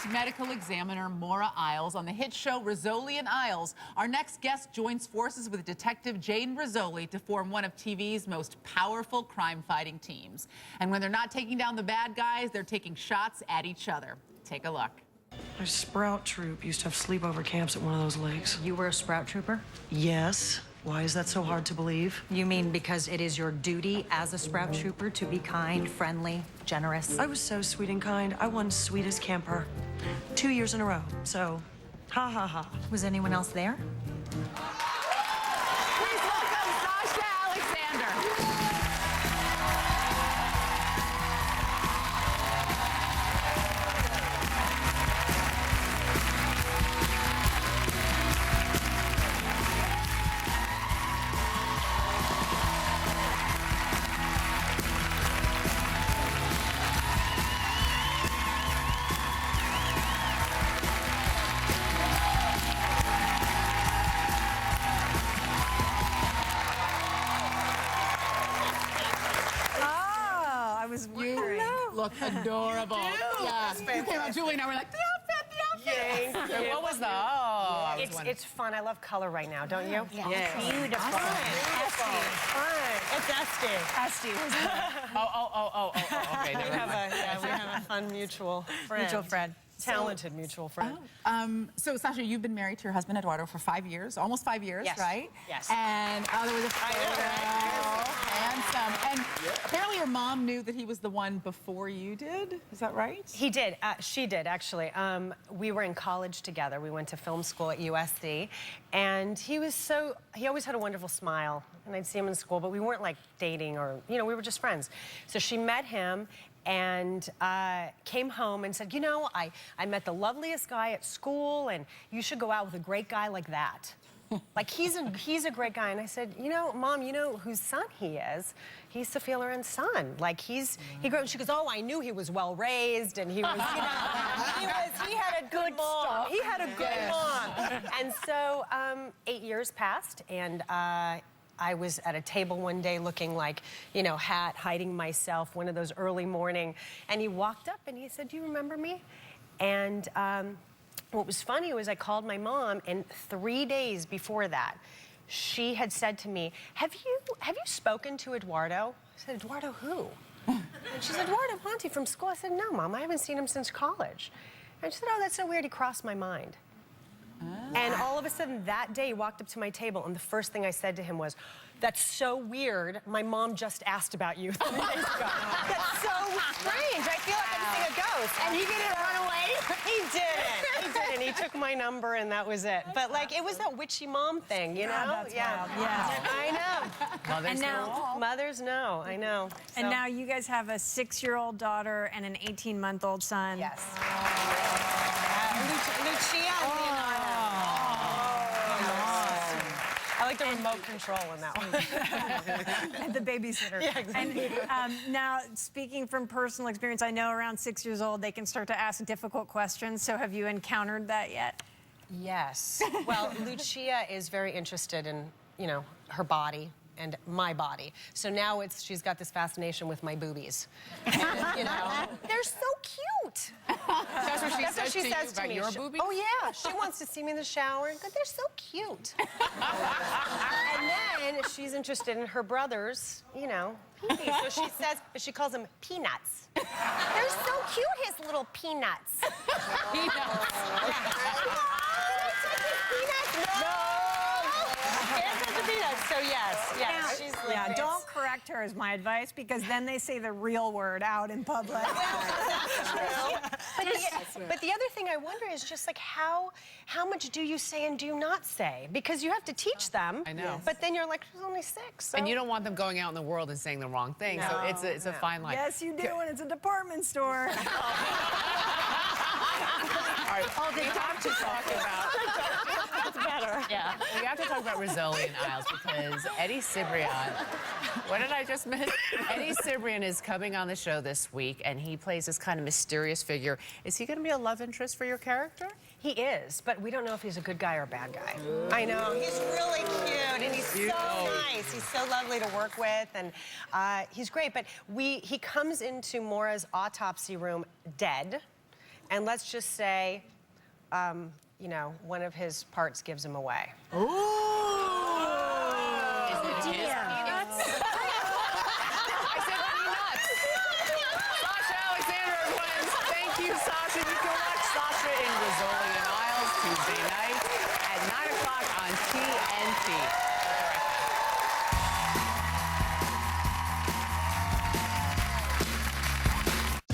Tonight, medical examiner Maura Isles on the hit show Rizzoli and Isles. Our next guest joins forces with Detective Jane Rizzoli to form one of TV's most powerful crime-fighting teams. And when they're not taking down the bad guys, they're taking shots at each other. Take a look. Our Sprout troop used to have sleepover camps at one of those lakes. You were a Sprout trooper? Yes. Why is that so hard to believe? You mean because it is your duty as a Sprout trooper to be kind, friendly, generous? I was so sweet and kind. I won sweetest camper 2 years in a row. So, ha ha ha. Was anyone else there? Please welcome Sasha Alexander. You look adorable. Yeah. You came out, Julie and I were like, the outfit. What was the, it's fun. I love color right now, don't you? Yeah. Beautiful. Fun. It's Esty. Okay, We have a fun mutual friend. Mutual friend. Talented mutual friend. So, Sasha, you've been married to your husband, Eduardo, for 5 years, almost 5 years, Yes. right? Yes. And there was a photo. Handsome. And apparently your mom knew that he was the one before you did. Is that right? He did. She did, actually. We were in college together. We went to film school at USC. And he always had a wonderful smile. And I'd see him in school, but we weren't like dating or, we were just friends. So she met him and came home and said, I met the loveliest guy at school, and you should go out with a great guy like that. Like, he's a great guy. And I said, Mom, you know whose son he is? He's Sophia Loren's son. Like, he grew up, and she goes, oh, I knew he was well-raised, and he was, he had a good mom. He had a good mom. And so 8 years passed, and I was at a table one day looking like, hat, hiding myself, one of those early morning. And he walked up and he said, do you remember me? And what was funny was I called my mom, and 3 days before that, she had said to me, have you spoken to Eduardo? I said, Eduardo who? And she said, Eduardo Ponte from school. I said, no, Mom, I haven't seen him since college. And she said, oh, that's so weird, he crossed my mind. And all of a sudden, that day, he walked up to my table, and the first thing I said to him was, that's so weird. My mom just asked about you 3 days ago. That's so strange. I feel like I'm seeing a ghost. And he didn't run away? He didn't. He didn't. He took my number, and that was it. But, like, it was that witchy mom thing, you know? That's wild. Yeah. I know. Mothers know. Mothers know. I know. And So- now you guys have a 6-year-old daughter and an 18-month-old son. Yes. Lucia Leonardo. I like the remote control in that one. And the babysitter. Yeah, exactly. And now, speaking from personal experience, I know around 6 years old, they can start to ask difficult questions. So have you encountered that yet? Yes. Well, Lucia is very interested in, her body and my body. So now she's got this fascination with my boobies. And, they're so cute. That's what she says to you about me. your boobies? Oh, yeah. She wants to see me in the shower and go, they're so cute. And then she's interested in her brothers, pee-pee. So she calls them peanuts. They're so cute, his little peanuts. Peanuts. So yes, she's like Don't correct her is my advice, because then they say the real word out in public. But the other thing I wonder is just like how much do you say and do not say? Because you have to teach them. I know. But then you're like, she's only 6. So. And you don't want them going out in the world and saying the wrong thing. No, So it's a fine line. Yes, you do, and it's a department store. All right, we have to talk about. It's better. Yeah, we have to talk about Rizzoli and Isles, because Eddie Cibrian. What did I just miss? Eddie Cibrian is coming on the show this week, and he plays this kind of mysterious figure. Is he going to be a love interest for your character? He is, but we don't know if he's a good guy or a bad guy. I know. He's really cute, and he's so nice. He's so lovely to work with, and he's great. But he comes into Maura's autopsy room dead. And let's just say, you know, one of his parts gives him away. Ooh. Is it his peanuts? I said peanuts. Sasha Alexander, everyone. Thank you, Sasha. You can watch Sasha in Rizzoli and Isles Tuesday night at 9 o'clock on TNT.